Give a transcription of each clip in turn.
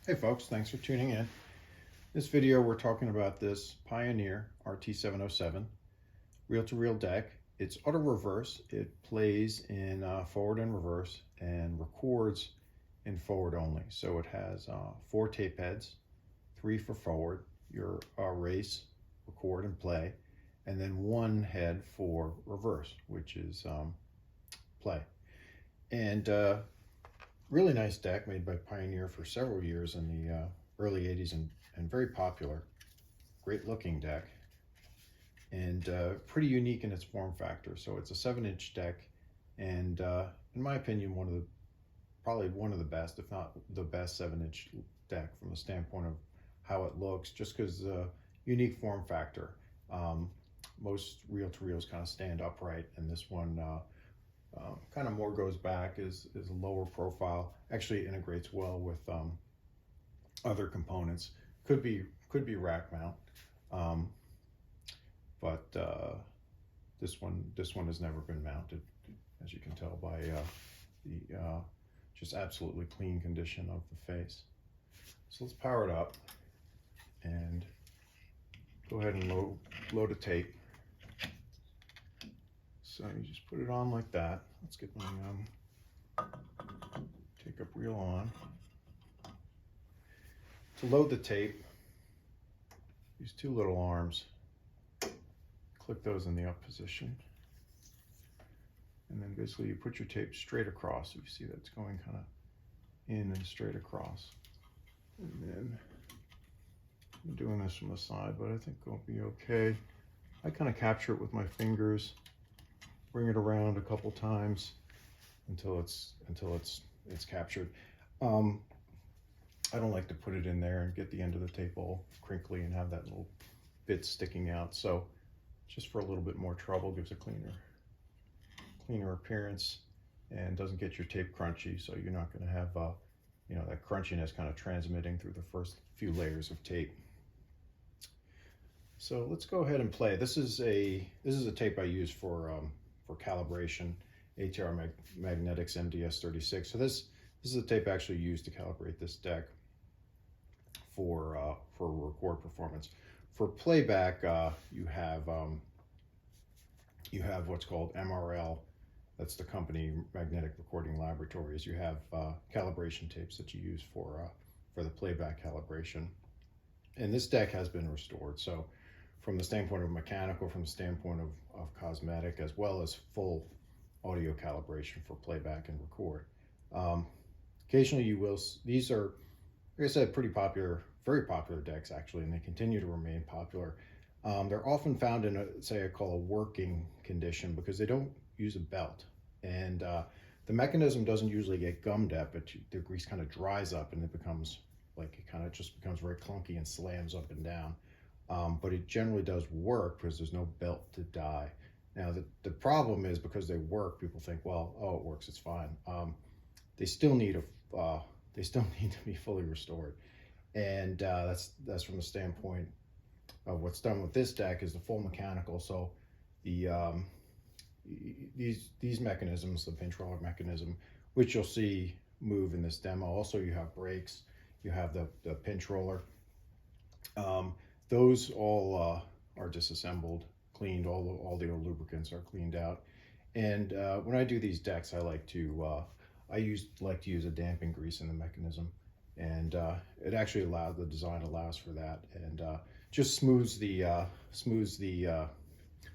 Hey folks, thanks for tuning in. This video we're talking about this Pioneer RT-707 reel-to-reel deck. It's auto reverse. It plays in forward and reverse and records in forward only. So it has 4 tape heads, 3 for forward, your race, record and play, and then 1 head for reverse, which is play. And really nice deck made by Pioneer for several years in the early 80s and very popular. Great looking deck and pretty unique in its form factor. So it's a 7-inch deck and in my opinion probably one of the best, if not the best 7-inch deck from the standpoint of how it looks, just because unique form factor. Most reel-to-reels kind of stand upright, and this one kind of more goes back, is a lower profile. Actually integrates well with other components. Could be rack mount, but this one has never been mounted, as you can tell by the just absolutely clean condition of the face. So let's power it up and go ahead and load a tape. So you just put it on like that. Let's get my take up reel on. To load the tape, use 2 little arms. Click those in the up position. And then basically you put your tape straight across. You see that's going kind of in and straight across. And then I'm doing this from the side, but I think it'll be okay. I kind of capture it with my fingers. Bring it around a couple times until it's captured. I don't like to put it in there and get the end of the tape all crinkly and have that little bit sticking out. So just for a little bit more trouble, gives a cleaner appearance and doesn't get your tape crunchy. So you're not going to have that crunchiness kind of transmitting through the first few layers of tape. So let's go ahead and play. This is a tape I use for calibration, ATR Magnetics MDS36. So this is a tape actually used to calibrate this deck for record performance. For playback, you have what's called MRL. That's the company, Magnetic Recording Laboratories. You have calibration tapes that you use for the playback calibration. And this deck has been restored. So from the standpoint of mechanical, from the standpoint of cosmetic, as well as full audio calibration for playback and record. Occasionally you will, these are, like I said, pretty popular, very popular decks actually, and they continue to remain popular. They're often found in I call a working condition, because they don't use a belt. And the mechanism doesn't usually get gummed up, but the grease kind of dries up and it becomes just becomes very clunky and slams up and down. But it generally does work because there's no belt to die. Now the problem is, because they work, people think, well, oh, it works, it's fine. They still need to be fully restored, and that's from the standpoint of what's done with this deck is the full mechanical. So the these mechanisms, the pinch roller mechanism, which you'll see move in this demo. Also, you have brakes, you have the pinch roller. Those all are disassembled, cleaned. All the old lubricants are cleaned out. And when I do these decks, I like to use a damping grease in the mechanism, and it actually the design allows for that, and just smooths the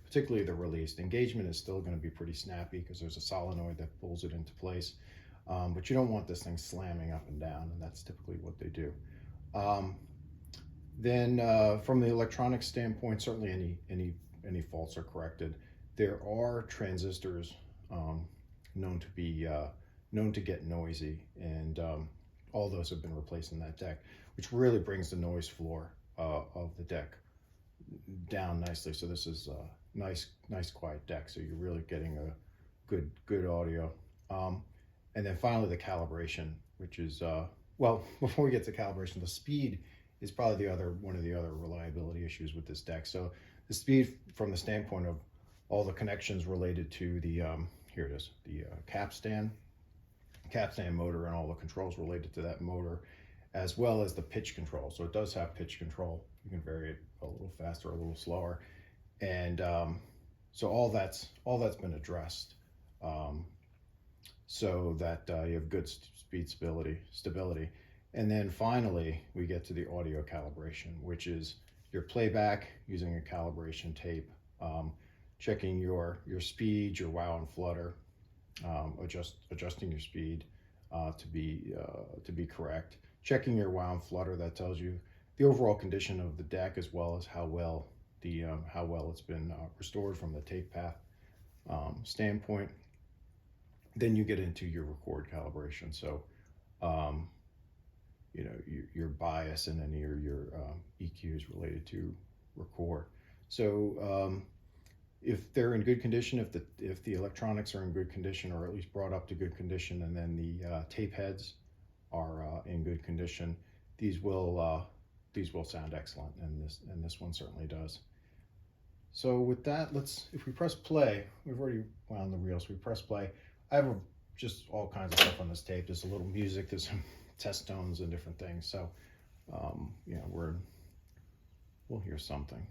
particularly the release. The engagement is still going to be pretty snappy because there's a solenoid that pulls it into place, but you don't want this thing slamming up and down, and that's typically what they do. Then from the electronic standpoint, certainly any faults are corrected. There are transistors known to get noisy, and all those have been replaced in that deck, which really brings the noise floor of the deck down nicely. So this is a nice quiet deck, so you're really getting a good audio. And then finally the calibration, which is well, before we get to calibration, the speed is probably one of the other reliability issues with this deck. So the speed, from the standpoint of all the connections related to the here it is, the capstan motor, and all the controls related to that motor, as well as the pitch control. So it does have pitch control. You can vary it a little faster, a little slower, and so all that's been addressed, so that you have good speed stability. And then finally, we get to the audio calibration, which is your playback using a calibration tape, checking your speed, your wow and flutter, adjusting your speed to be correct. Checking your wow and flutter, that tells you the overall condition of the deck, as well as how well it's been restored from the tape path standpoint. Then you get into your record calibration. So you know, your bias and any of your EQs related to record. So if they're in good condition, if the electronics are in good condition, or at least brought up to good condition, and then the tape heads are in good condition, these will sound excellent, and this one certainly does. So with that, if we press play, we've already wound the reel, so we press play. I have just all kinds of stuff on this tape. There's a little music, there's some test tones and different things. So yeah, we'll hear something.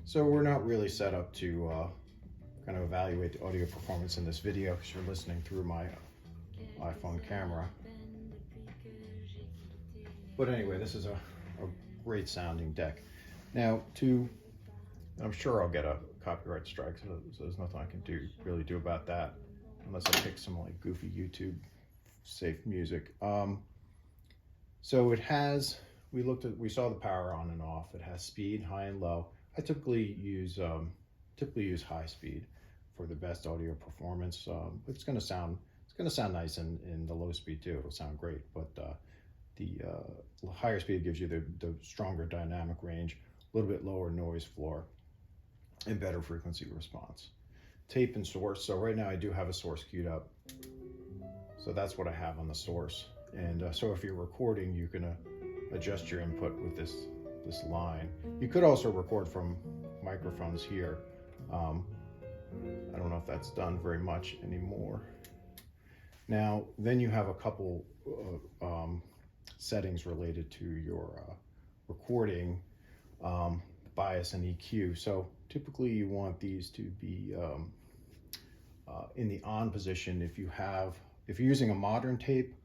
So we're not really set up to kind of evaluate the audio performance in this video, because you're listening through my iPhone camera. But anyway, this is a great sounding deck. Now, I'm sure I'll get a copyright strike, so there's nothing I can really do about that, unless I pick some like goofy YouTube safe music. So it has, we saw the power on and off. It has speed, high and low. I typically use high speed for the best audio performance. It's going to sound nice in the low speed too. It'll sound great, but the higher speed gives you the stronger dynamic range, a little bit lower noise floor, and better frequency response. Tape and source. So right now I do have a source queued up. So that's what I have on the source. And so if you're recording, you can adjust your input with this line. You could also record from microphones here. I don't know if that's done very much anymore. Now, then you have a couple settings related to your recording, bias and EQ. So typically you want these to be in the on position if you're using a modern tape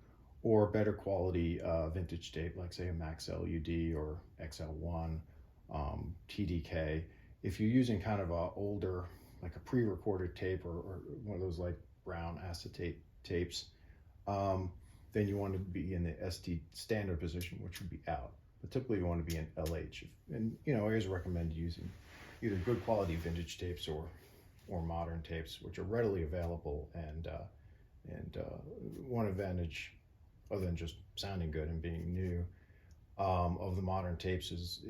or better quality vintage tape, like say a Max LUD or XL1, TDK. If you're using kind of a older, like a pre-recorded tape, or one of those like brown acetate tapes, then you want to be in the ST standard position, which would be out. But typically you want to be in LH. And I always recommend using either good quality vintage tapes or modern tapes, which are readily available. And one advantage, other than just sounding good and being new, of the modern tapes is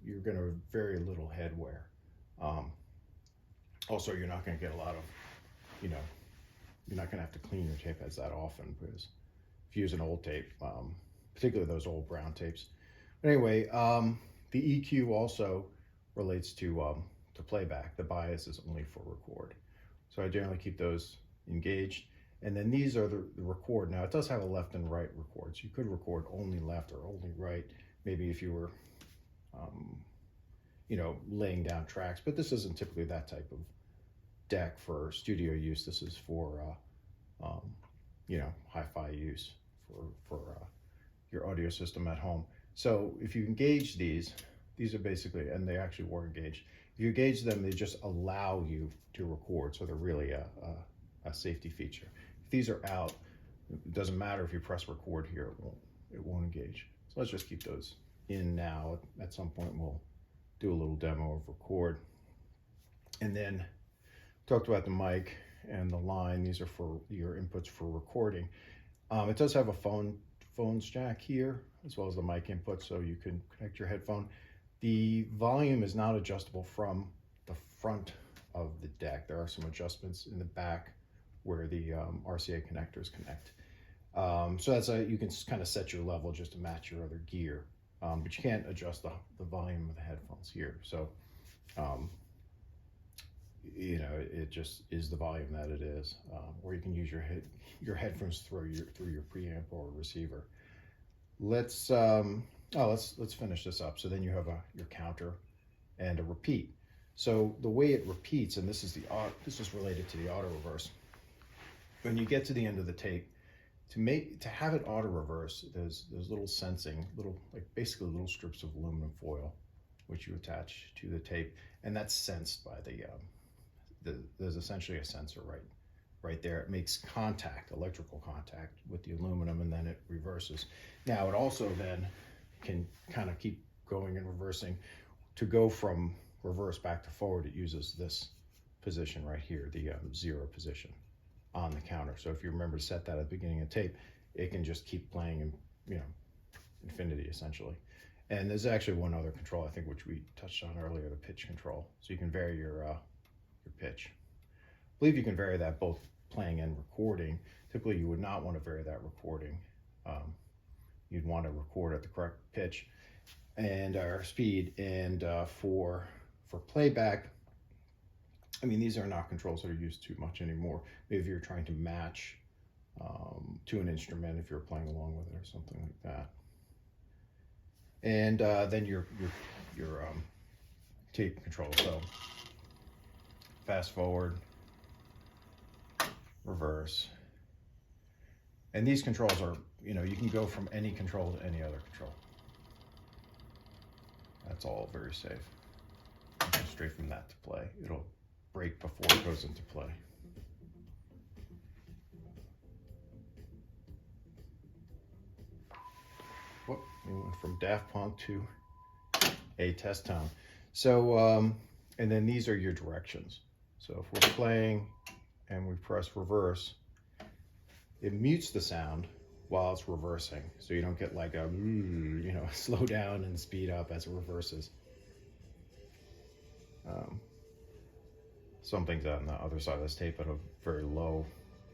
you're going to have very little head wear. Also, you're not going to get a lot of, you're not going to have to clean your tape heads that often, because if you use an old tape, particularly those old brown tapes. But anyway, the EQ also relates to playback. The bias is only for record. So I generally keep those engaged. And then these are the record. Now it does have a left and right record. So you could record only left or only right, maybe if you were, laying down tracks, but this isn't typically that type of deck for studio use. This is for, hi-fi use for your audio system at home. So if you engage these are basically, and they actually were engaged. If you engage them, they just allow you to record. So they're really a safety feature. If these are out, it doesn't matter if you press record here, it won't engage. So let's just keep those in now. At some point we'll do a little demo of record. And then talked about the mic and the line. These are for your inputs for recording. It does have a phone's jack here, as well as the mic input, so you can connect your headphone. The volume is not adjustable from the front of the deck. There are some adjustments in the back where the RCA connectors connect. So that's you can kind of set your level just to match your other gear, but you can't adjust the volume of the headphones here. So you know, it just is the volume that it is. Or you can use your headphones through your preamp or receiver. Let's let's finish this up. So then you have your counter and a repeat. So the way it repeats, and this is related to the auto reverse. When you get to the end of the tape, to have it auto reverse, there's little sensing, basically little strips of aluminum foil, which you attach to the tape, and that's sensed by there's essentially a sensor right there. It makes contact, electrical contact with the aluminum, and then it reverses. Now it also then can kind of keep going and reversing. To go from reverse back to forward, it uses this position right here, the 0 position on the counter. So if you remember to set that at the beginning of tape, it can just keep playing in, you know, infinity essentially. And there's actually one other control, I think, which we touched on earlier, the pitch control. So you can vary your pitch. I believe you can vary that both playing and recording. Typically you would not want to vary that recording. You'd want to record at the correct pitch and speed. And for playback, I mean, these are not controls that are used too much anymore. Maybe if you're trying to match to an instrument, if you're playing along with it or something like that. And then your tape control. So fast forward, reverse. And these controls are, you know, you can go from any control to any other control. That's all very safe. You go straight from that to play. It'll break before it goes into play. Whoop, we went from Daft Punk to a test tone. So, and then these are your directions. So if we're playing and we press reverse, it mutes the sound while it's reversing. So you don't get like a, you know, slow down and speed up as it reverses. Some things on the other side of this tape at a very low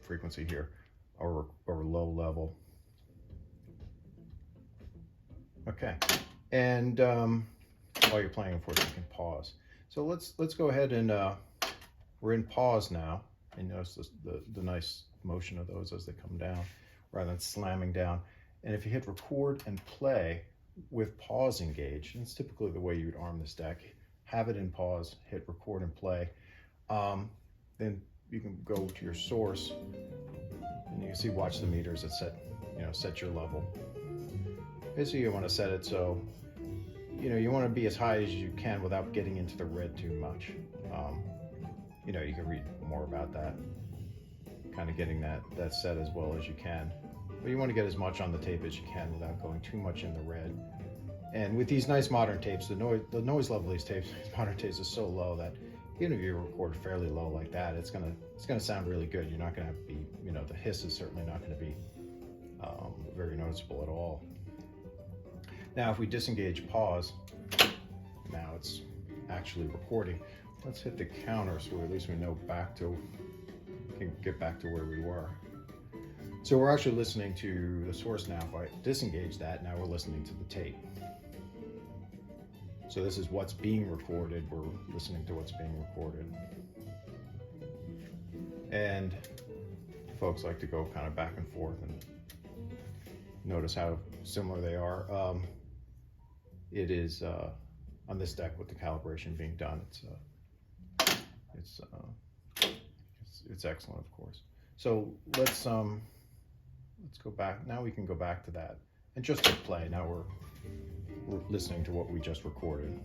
frequency here, or low level. Okay, and while you're playing, of course, you can pause. So let's go ahead and we're in pause now, and notice the nice motion of those as they come down, rather than slamming down. And if you hit record and play with pause engaged, and it's typically the way you would arm this deck, have it in pause, hit record and play. Then you can go to your source, and you can see, watch the meters that set your level. Basically, you want to set it so, you know, you want to be as high as you can without getting into the red too much. You know, you can read more about that, kind of getting that set as well as you can. But you want to get as much on the tape as you can without going too much in the red. And with these nice modern tapes, the noise level of these tapes, modern tapes, is so low that even if you record fairly low like that, it's gonna sound really good. You're not gonna be, you know, the hiss is certainly not gonna be very noticeable at all. Now, if we disengage pause, now it's actually recording. Let's hit the counter so at least we know can get back to where we were. So we're actually listening to the source now. If I disengage that, now we're listening to the tape. So this is what's being recorded. We're listening to what's being recorded. And folks like to go kind of back and forth and notice how similar they are. It is on this deck with the calibration being done. It's excellent, of course. So let's go back. Now we can go back to that and just hit play. Now we're listening to what we just recorded.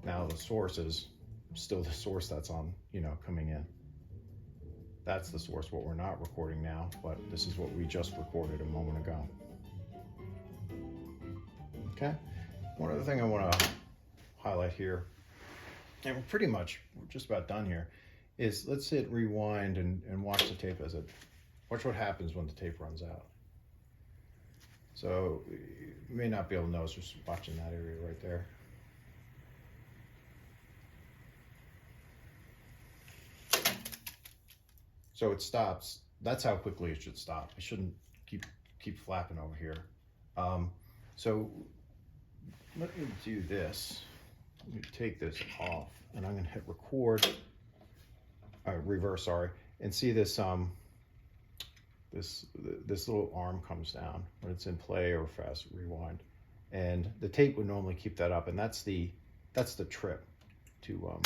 Now the source is still the source that's on, you know, coming in. That's the source, what we're not recording now, but this is what we just recorded a moment ago. Okay. One other thing I want to highlight here, and we're just about done here, is let's hit rewind and watch the tape watch what happens when the tape runs out. So you may not be able to notice just watching that area right there. So it stops. That's how quickly it should stop. It shouldn't keep flapping over here. So let me do this. let me take this off, and I'm going to hit record, reverse, sorry, and see this this little arm comes down when it's in play or fast rewind, and the tape would normally keep that up, and that's the trip to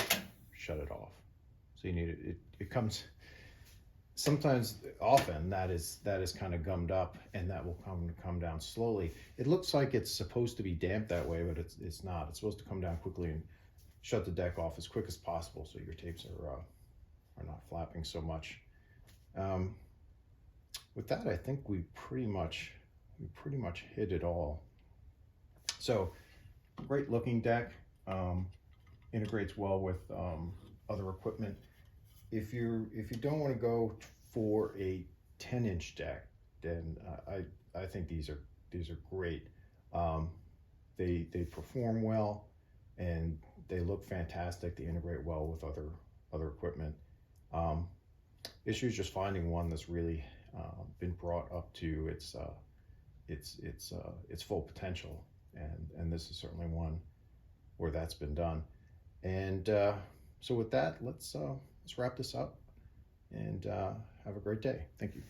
shut it off. So you need it comes sometimes, often that is kind of gummed up, and that will come down slowly. It looks like it's supposed to be damped that way, but it's not. It's supposed to come down quickly and shut the deck off as quick as possible, so your tapes are not flapping so much. With that, I think we pretty much hit it all. So great looking deck, integrates well with other equipment. If you don't want to go for a 10-inch deck, then I think these are great. They perform well, and they look fantastic. They integrate well with other equipment. Issue is just finding one that's really been brought up to its full potential, and this is certainly one where that's been done. And so with that, let's wrap this up, and have a great day. Thank you.